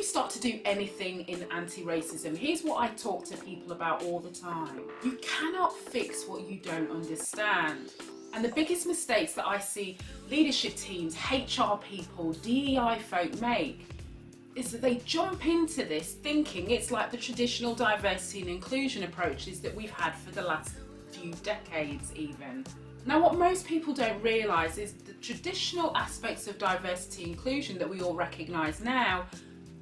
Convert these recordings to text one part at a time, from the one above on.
you start to do anything in anti-racism, here's what I talk to people about all the time. You cannot fix what you don't understand. And the biggest mistakes that I see leadership teams, HR people, DEI folk make is that they jump into this thinking it's like the traditional diversity and inclusion approaches that we've had for the last few decades even. Now, what most people don't realise is the traditional aspects of diversity and inclusion that we all recognise now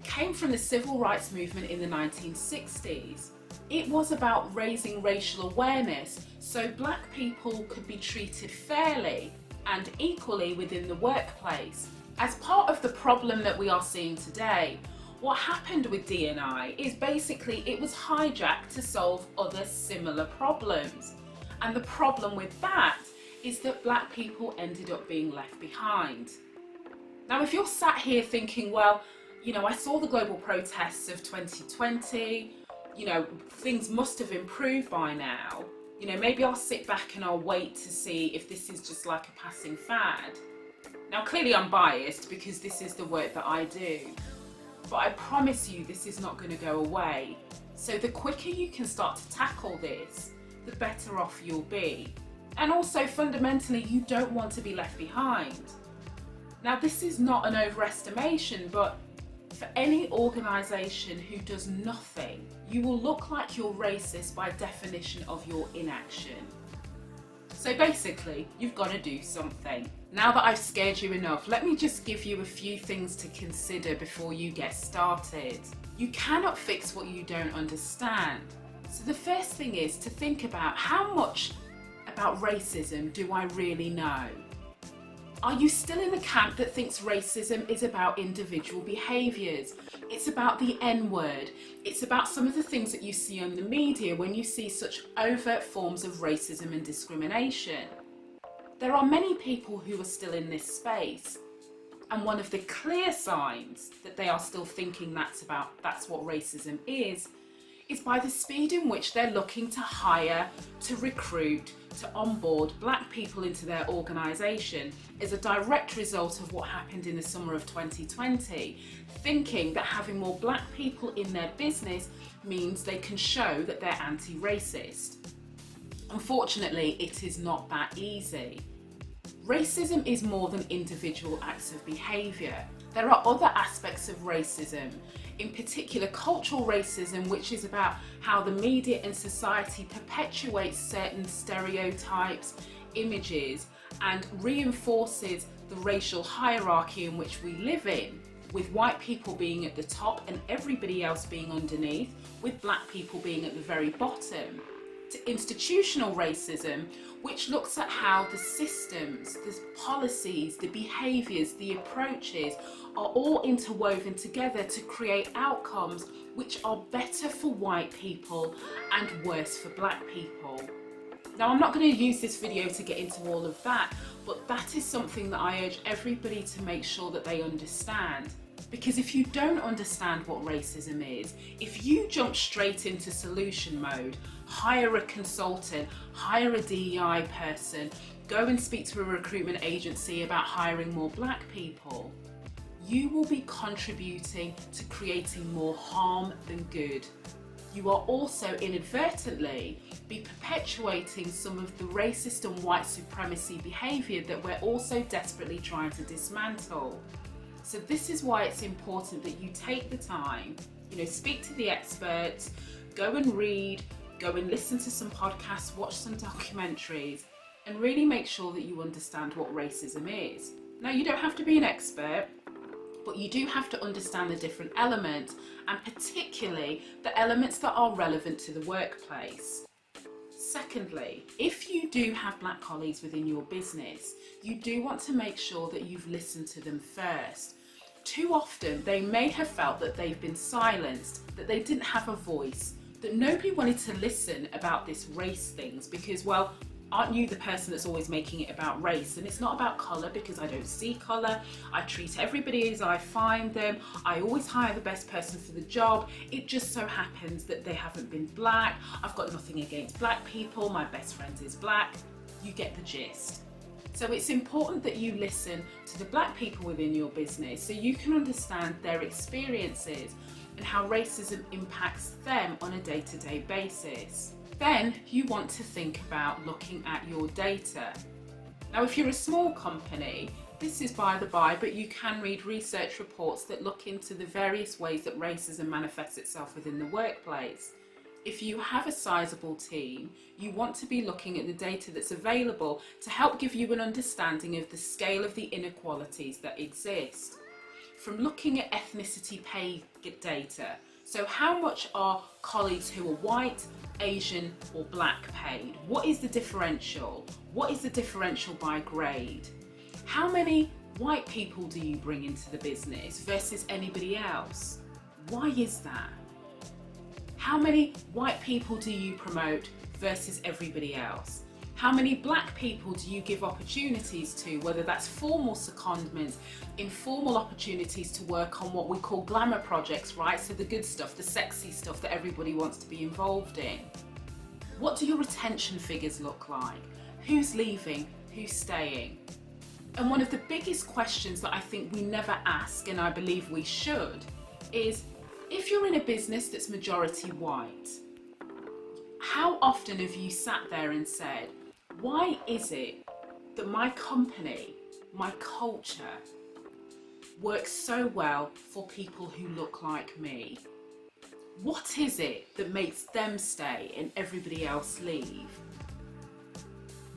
came from the civil rights movement in the 1960s. It was about raising racial awareness so black people could be treated fairly and equally within the workplace. As part of the problem that we are seeing today, what happened with D&I is basically it was hijacked to solve other similar problems. And the problem with that is that black people ended up being left behind. Now, if you're sat here thinking, well, I saw the global protests of 2020, things must have improved by now. Maybe I'll sit back and I'll wait to see if this is just like a passing fad. Now, clearly I'm biased because this is the work that I do, but I promise you this is not going to go away. So the quicker you can start to tackle this, the better off you'll be. And also fundamentally, you don't want to be left behind. Now, this is not an overestimation, but for any organisation who does nothing, you will look like you're racist by definition of your inaction. So basically, you've got to do something. Now that I've scared you enough, let me just give you a few things to consider before you get started. You cannot fix what you don't understand. So the first thing is to think about how much about racism do I really know? Are you still in the camp that thinks racism is about individual behaviours? It's about the N-word. It's about some of the things that you see on the media when you see such overt forms of racism and discrimination. There are many people who are still in this space. And one of the clear signs that they are still thinking that's what racism is by the speed in which they're looking to hire, to recruit, to onboard black people into their organisation as a direct result of what happened in the summer of 2020, thinking that having more black people in their business means they can show that they're anti-racist. Unfortunately, it is not that easy. Racism is more than individual acts of behaviour. There are other aspects of racism, in particular cultural racism, which is about how the media and society perpetuates certain stereotypes, images, and reinforces the racial hierarchy in which we live in, with white people being at the top and everybody else being underneath, with black people being at the very bottom. To institutional racism, which looks at how the systems, the policies, the behaviours, the approaches are all interwoven together to create outcomes which are better for white people and worse for black people. Now, I'm not going to use this video to get into all of that, but that is something that I urge everybody to make sure that they understand. Because if you don't understand what racism is, if you jump straight into solution mode, hire a consultant, hire a DEI person, go and speak to a recruitment agency about hiring more black people, you will be contributing to creating more harm than good. You are also inadvertently be perpetuating some of the racist and white supremacy behaviour that we're also desperately trying to dismantle. So this is why it's important that you take the time, speak to the experts, go and read, go and listen to some podcasts, watch some documentaries, and really make sure that you understand what racism is. Now, you don't have to be an expert, but you do have to understand the different elements, and particularly the elements that are relevant to the workplace. Secondly, if you do have black colleagues within your business, you do want to make sure that you've listened to them first. Too often, they may have felt that they've been silenced, that they didn't have a voice, that nobody wanted to listen about this race things because, well, aren't you the person that's always making it about race? And it's not about colour because I don't see colour. I treat everybody as I find them. I always hire the best person for the job. It just so happens that they haven't been black. I've got nothing against black people. My best friend is black. You get the gist. So it's important that you listen to the black people within your business so you can understand their experiences and how racism impacts them on a day-to-day basis. Then you want to think about looking at your data. Now, if you're a small company, this is by the by, but you can read research reports that look into the various ways that racism manifests itself within the workplace. If you have a sizable team, you want to be looking at the data that's available to help give you an understanding of the scale of the inequalities that exist. From looking at ethnicity pay data, so how much are colleagues who are white, Asian or black paid? What is the differential? What is the differential by grade? How many white people do you bring into the business versus anybody else? Why is that? How many white people do you promote versus everybody else? How many black people do you give opportunities to, whether that's formal secondments, informal opportunities to work on what we call glamour projects, right? So the good stuff, the sexy stuff that everybody wants to be involved in. What do your retention figures look like? Who's leaving? Who's staying? And one of the biggest questions that I think we never ask, and I believe we should, is if you're in a business that's majority white, how often have you sat there and said, why is it that my company, my culture, works so well for people who look like me? What is it that makes them stay and everybody else leave?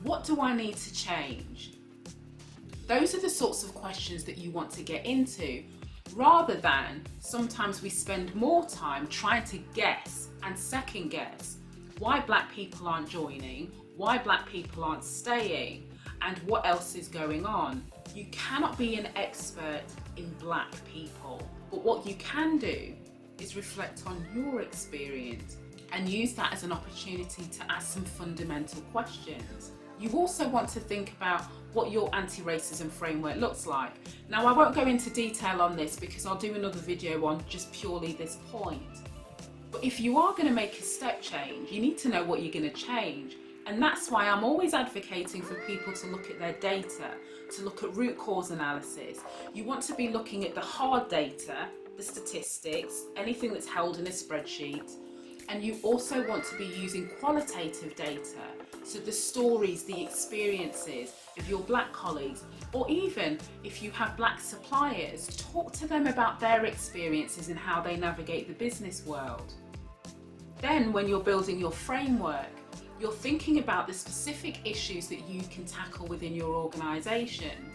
What do I need to change? Those are the sorts of questions that you want to get into, rather than sometimes we spend more time trying to guess and second guess why black people aren't joining, why black people aren't staying, and what else is going on. You cannot be an expert in black people, but what you can do is reflect on your experience and use that as an opportunity to ask some fundamental questions. You also want to think about what your anti-racism framework looks like. Now, I won't go into detail on this because I'll do another video on just purely this point. But if you are going to make a step change, you need to know what you're going to change. And that's why I'm always advocating for people to look at their data, to look at root cause analysis. You want to be looking at the hard data, the statistics, anything that's held in a spreadsheet. And you also want to be using qualitative data, so the stories, the experiences of your black colleagues, or even if you have black suppliers, talk to them about their experiences and how they navigate the business world. Then when you're building your framework, you're thinking about the specific issues that you can tackle within your organisation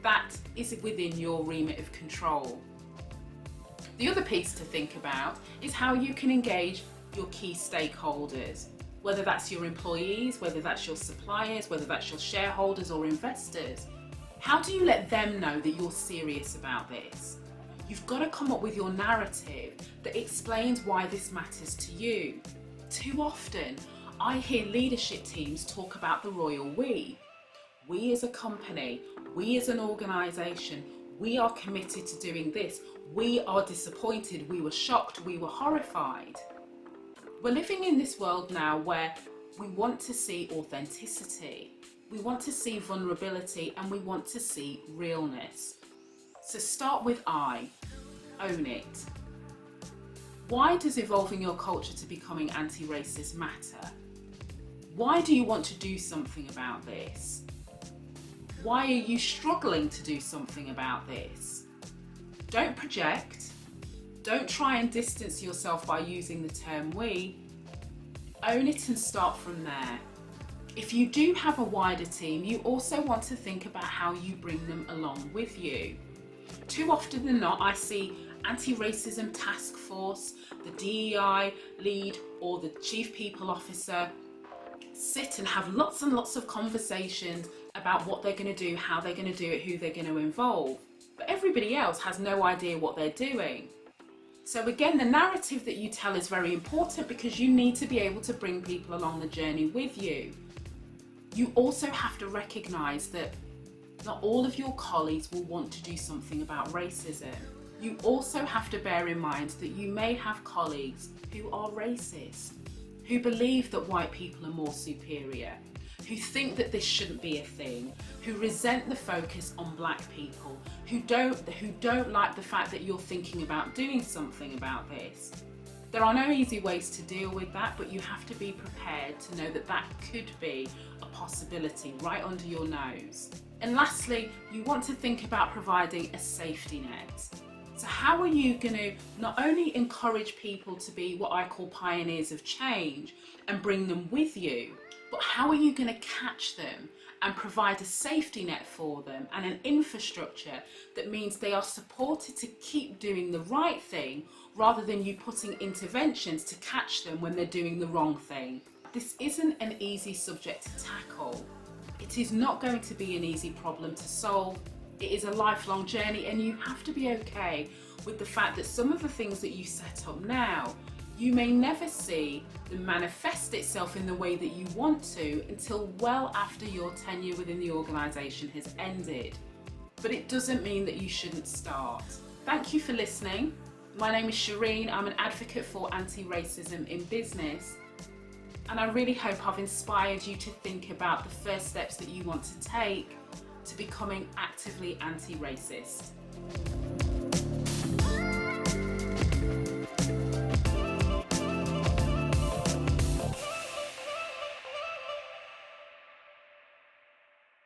that is within your remit of control. The other piece to think about is how you can engage your key stakeholders, whether that's your employees, whether that's your suppliers, whether that's your shareholders or investors. How do you let them know that you're serious about this? You've got to come up with your narrative that explains why this matters to you. Too often, I hear leadership teams talk about the royal we. We as a company, we as an organisation, we are committed to doing this. We are disappointed, we were shocked, we were horrified. We're living in this world now where we want to see authenticity, we want to see vulnerability, and we want to see realness. So start with I, own it. Why does evolving your culture to becoming anti-racist matter? Why do you want to do something about this? Why are you struggling to do something about this? Don't project. Don't try and distance yourself by using the term we. Own it and start from there. If you do have a wider team, you also want to think about how you bring them along with you. Too often than not, I see anti-racism task force, the DEI lead or the chief people officer sit and have lots and lots of conversations about what they're going to do, how they're going to do it, who they're going to involve. But everybody else has no idea what they're doing. So again, the narrative that you tell is very important because you need to be able to bring people along the journey with you. You also have to recognise that not all of your colleagues will want to do something about racism. You also have to bear in mind that you may have colleagues who are racist, who believe that white people are more superior, who think that this shouldn't be a thing, who resent the focus on black people, who don't like the fact that you're thinking about doing something about this. There are no easy ways to deal with that, but you have to be prepared to know that that could be a possibility right under your nose. And lastly, you want to think about providing a safety net. So how are you going to not only encourage people to be what I call pioneers of change and bring them with you, but how are you going to catch them and provide a safety net for them and an infrastructure that means they are supported to keep doing the right thing rather than you putting interventions to catch them when they're doing the wrong thing? This isn't an easy subject to tackle. It is not going to be an easy problem to solve. It is a lifelong journey, and you have to be okay with the fact that some of the things that you set up now, you may never see them manifest itself in the way that you want to until well after your tenure within the organisation has ended. But it doesn't mean that you shouldn't start. Thank you for listening. My name is Shereen. I'm an advocate for anti-racism in business. And I really hope I've inspired you to think about the first steps that you want to take to becoming actively anti-racist.